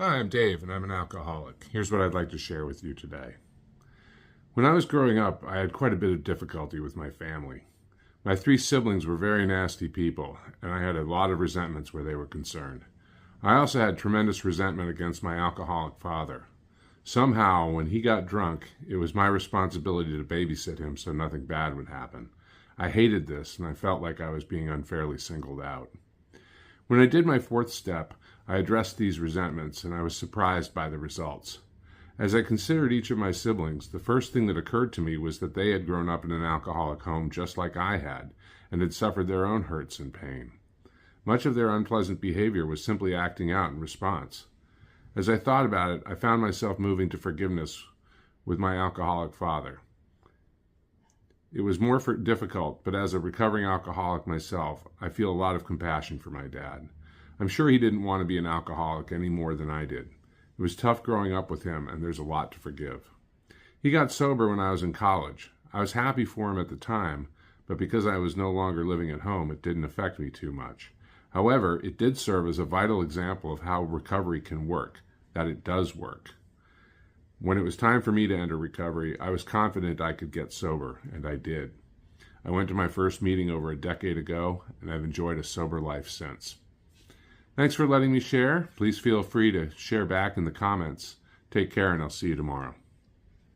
Hi, I'm Dave, and I'm an alcoholic. Here's what I'd like to share with you today. When I was growing up, I had quite a bit of difficulty with my family. My three siblings were very nasty people, and I had a lot of resentments where they were concerned. I also had tremendous resentment against my alcoholic father. Somehow, when he got drunk, it was my responsibility to babysit him so nothing bad would happen. I hated this, and I felt like I was being unfairly singled out. When I did my fourth step, I addressed these resentments, and I was surprised by the results. As I considered each of my siblings, the first thing that occurred to me was that they had grown up in an alcoholic home just like I had, and had suffered their own hurts and pain. Much of their unpleasant behavior was simply acting out in response. As I thought about it, I found myself moving to forgiveness with my alcoholic father. It was more difficult, but as a recovering alcoholic myself, I feel a lot of compassion for my dad. I'm sure he didn't want to be an alcoholic any more than I did. It was tough growing up with him, and there's a lot to forgive. He got sober when I was in college. I was happy for him at the time, but because I was no longer living at home, it didn't affect me too much. However, it did serve as a vital example of how recovery can work, that it does work. When it was time for me to enter recovery, I was confident I could get sober, and I did. I went to my first meeting over a decade ago, and I've enjoyed a sober life since. Thanks for letting me share. Please feel free to share back in the comments. Take care, and I'll see you tomorrow.